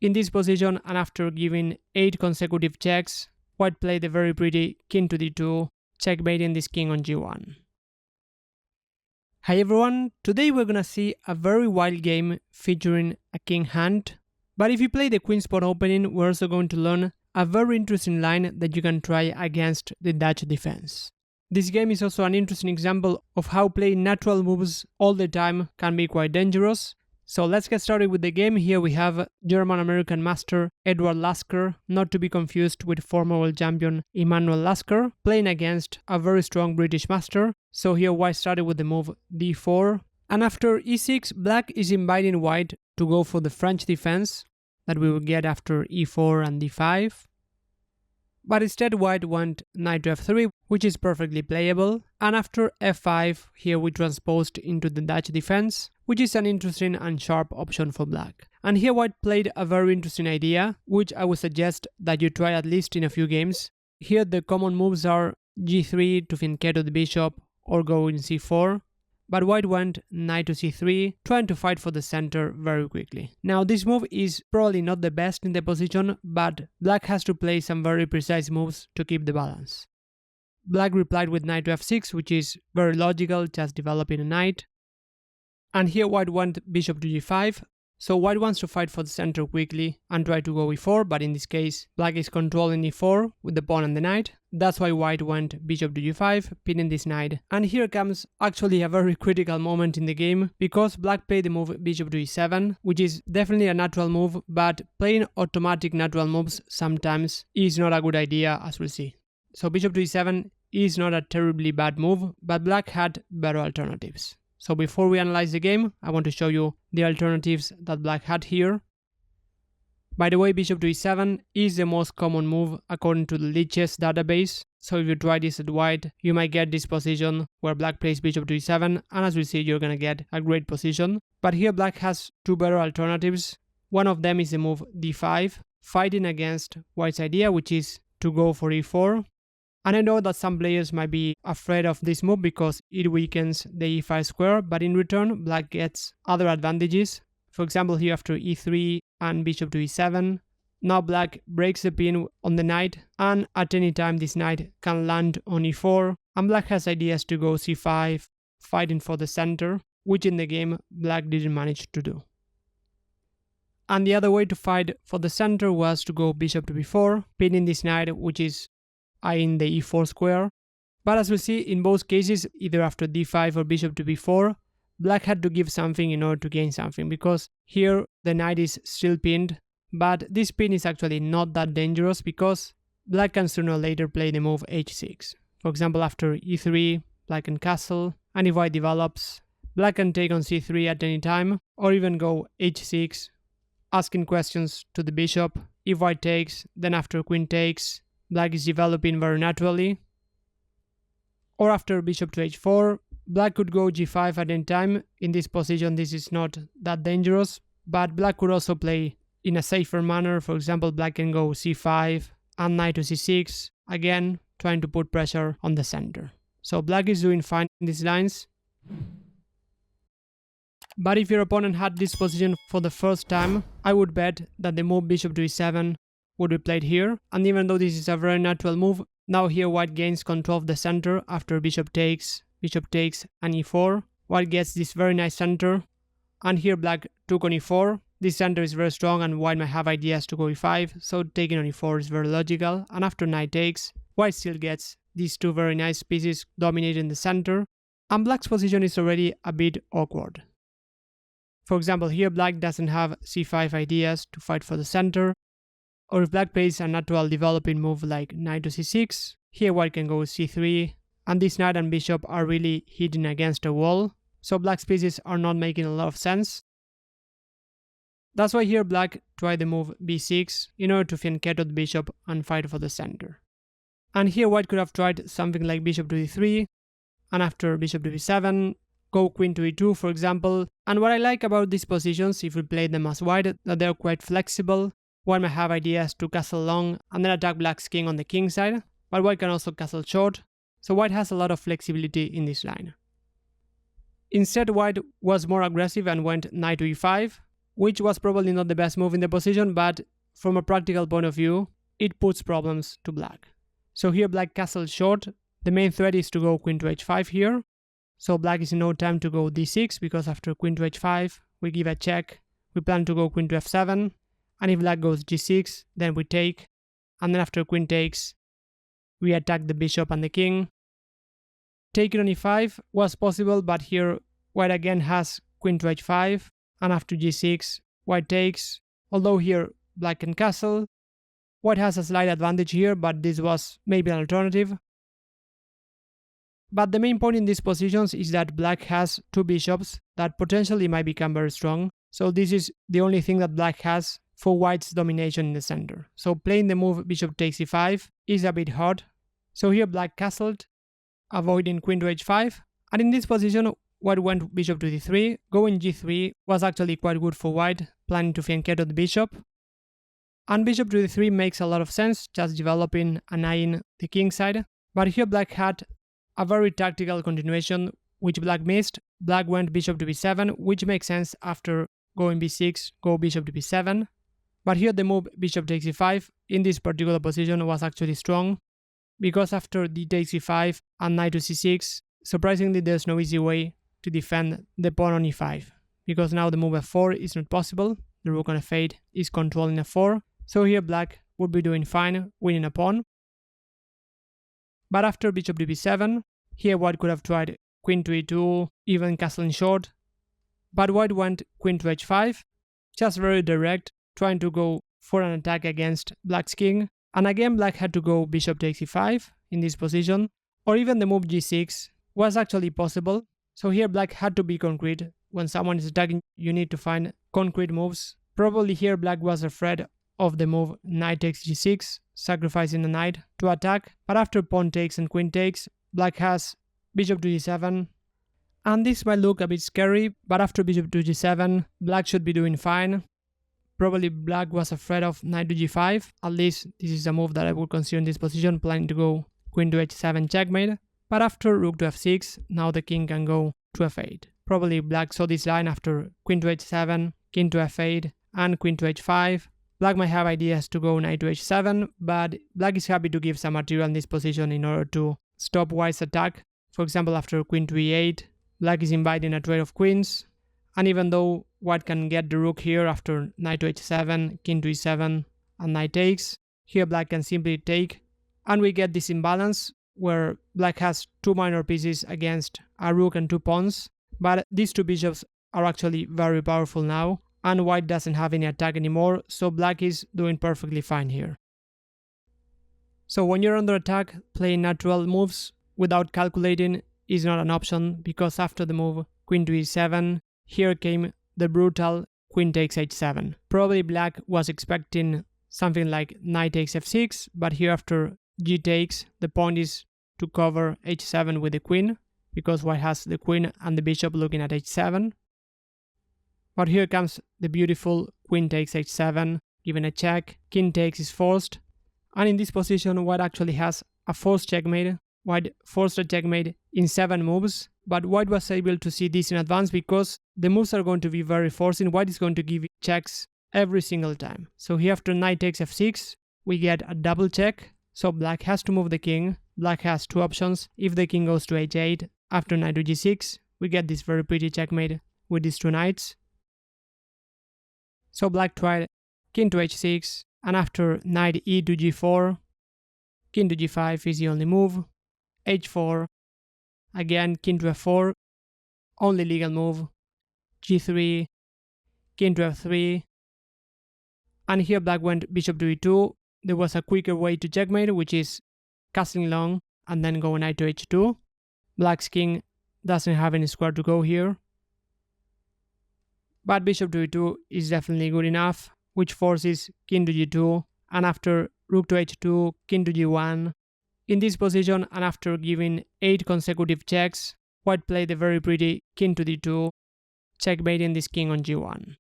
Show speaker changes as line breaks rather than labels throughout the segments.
in this position, and after giving 8 consecutive checks, white played a very pretty king to d2, checkmating this king on g1. Hi everyone, today we're gonna see a very wild game featuring a king hand, but if you play the queen pawn opening, we're also going to learn a very interesting line that you can try against the Dutch defense. This game is also an interesting example of how playing natural moves all the time can be quite dangerous. So let's get started with the game. Here we have German-American master Edward Lasker, not to be confused with former world champion Edward Lasker, playing against a very strong British master. So here white started with the move d4, and after e6, black is inviting white to go for the French defense that we will get after e4 and d5. But instead white went knight to f3, which is perfectly playable, and after f5 here we transposed into the Dutch defense, which is an interesting and sharp option for black. And here white played a very interesting idea, which I would suggest that you try at least in a few games. Here the common moves are g3 to fianchetto the bishop or go in c4, but white went knight to c3, trying to fight for the center very quickly. Now this move is probably not the best in the position, but black has to play some very precise moves to keep the balance. Black replied with knight to f6, which is very logical, just developing a knight. And here white went bishop to g5, so white wants to fight for the center quickly and try to go e4, but in this case black is controlling e4 with the pawn and the knight. That's why white went bishop to g5, pinning this knight. And here comes actually a very critical moment in the game, because black played the move bishop to e7, which is definitely a natural move, but playing automatic natural moves sometimes is not a good idea, as we'll see. So bishop to e7 is not a terribly bad move, but black had better alternatives. So before we analyze the game, I want to show you the alternatives that black had here. By the way, bishop to e7 is the most common move according to the Lichess database. So if you try this at white, you might get this position where black plays bishop to e7, and as we see, you're gonna get a great position. But here black has two better alternatives. One of them is the move d5, fighting against white's idea, which is to go for e4. And I know that some players might be afraid of this move because it weakens the e5 square, but in return black gets other advantages. For example, here after e3 and bishop to e7, now black breaks the pin on the knight, and at any time this knight can land on e4, and black has ideas to go c5, fighting for the center, which in the game black didn't manage to do. And the other way to fight for the center was to go bishop to b4, pinning this knight, which is eyeing the e4 square. But as we see, in both cases, either after d5 or bishop to b4, black had to give something in order to gain something, because here the knight is still pinned, but this pin is actually not that dangerous because black can sooner or later play the move h6. For example, after e3, black can castle, and if white develops, black can take on c3 at any time, or even go h6, asking questions to the bishop. If white takes, then after queen takes, black is developing very naturally. Or after bishop to h4, black could go g5 at any time. In this position this is not that dangerous, but black could also play in a safer manner. For example, black can go c5 and knight to c6, again trying to put pressure on the center. So black is doing fine in these lines. But if your opponent had this position for the first time, I would bet that the move bishop to e7 would be played here, and even though this is a very natural move, now here white gains control of the center after bishop takes, and e4. White gets this very nice center, and here black took on e4. This center is very strong and white might have ideas to go e5, so taking on e4 is very logical, and after knight takes, white still gets these two very nice pieces dominating the center, and black's position is already a bit awkward. For example, here black doesn't have c5 ideas to fight for the center, or if black plays a natural developing move like knight to c6, here white can go c3, and this knight and bishop are really hitting against a wall, so black's pieces are not making a lot of sense. That's why here black tried the move b6 in order to fianchetto the bishop and fight for the center. And here white could have tried something like bishop to d3, and after bishop to b7, go queen to e2 for example. And what I like about these positions, if we play them as white, that they're quite flexible. White might have ideas to castle long and then attack black's king on the king side, but white can also castle short, so white has a lot of flexibility in this line. Instead, white was more aggressive and went knight to e5, which was probably not the best move in the position, but from a practical point of view, it puts problems to black. So here black castles short. The main threat is to go queen to h5 here. So black is in no time to go d6, because after queen to h5, we give a check. We plan to go queen to f7, and if black goes g6, then we take, and then after queen takes, we attack the bishop and the king. Taking on e5 was possible, but here white again has queen to h5, and after g6, white takes. Although here black can castle, white has a slight advantage here, but this was maybe an alternative. But the main point in these positions is that black has two bishops that potentially might become very strong. So this is the only thing that black has for white's domination in the center. So playing the move bishop takes e5 is a bit hard. So here black castled, avoiding queen to h5. And in this position, white went bishop to d3. Going g3 was actually quite good for white, planning to fianchetto the bishop. And bishop to d3 makes a lot of sense, just developing and eyeing the king side. But here black had a very tactical continuation, which black missed. Black went bishop to b7, which makes sense after going b6, go bishop to b7. But here the move bishop takes e5 in this particular position was actually strong, because after d takes e5 and knight to c6, surprisingly there's no easy way to defend the pawn on e5, because now the move f4 is not possible. The rook on f8 is controlling f4, so here black would be doing fine, winning a pawn. But after bishop to b7, here white could have tried queen to e2, even castling short. But white went queen to h5, just very direct, trying to go for an attack against black's king. And again black had to go bishop takes e5 in this position, or even the move g6 was actually possible. So here black had to be concrete. When someone is attacking, you need to find concrete moves. Probably here black was afraid of the move knight takes g6, sacrificing a knight to attack, but after pawn takes and queen takes, black has bishop to g7, and this might look a bit scary, but after bishop to g7, black should be doing fine. Probably black was afraid of knight to g5, at least this is a move that I would consider in this position, planning to go queen to h7 checkmate, but after rook to f6, now the king can go to f8. Probably black saw this line after queen to h7, king to f8, and queen to h5. Black might have ideas to go knight to h7, but black is happy to give some material in this position in order to stop white's attack. For example, after queen to e8, black is inviting a trade of queens, and even though white can get the rook here after knight to h7, king to e7, and knight takes, here black can simply take, and we get this imbalance where black has two minor pieces against a rook and two pawns, but these two bishops are actually very powerful now, and white doesn't have any attack anymore, so black is doing perfectly fine here. So when you're under attack, playing natural moves without calculating is not an option, because after the move queen to e7, here came the brutal queen takes h7. Probably black was expecting something like knight takes f6, but here after g takes, the point is to cover h7 with the queen, because white has the queen and the bishop looking at h7. But here comes the beautiful queen takes h7, given a check, king takes is forced, and in this position white actually has a forced checkmate. White forced a checkmate in 7 moves, but white was able to see this in advance because the moves are going to be very forcing. White is going to give checks every single time. So here after knight takes f6, we get a double check, so black has to move the king. Black has two options. If the king goes to h8, after knight to g6, we get this very pretty checkmate with these two knights. So black tried king to h6, and after knight e to g4, king to g5 is the only move, h4, again king to f4, only legal move, g3, king to f3, and here black went bishop to e2. There was a quicker way to checkmate, which is castling long and then go knight to h2. Black's king doesn't have any square to go here, but bishop to e2 is definitely good enough, which forces king to g2, and after rook to h2, king to g1. In this position, and after giving 8 consecutive checks, white played a very pretty king to d2, checkmating this king on g1.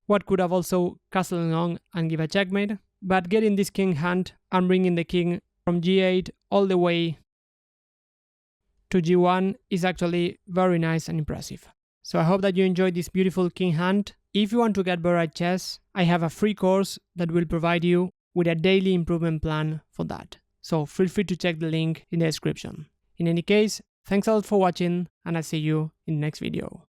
White could have also castled long and give a checkmate, but getting this king hand and bringing the king from g8 all the way to g1 is actually very nice and impressive. So I hope that you enjoyed this beautiful king hand. If you want to get better at chess, I have a free course that will provide you with a daily improvement plan for that. So feel free to check the link in the description. In any case, thanks a lot for watching, and I'll see you in the next video.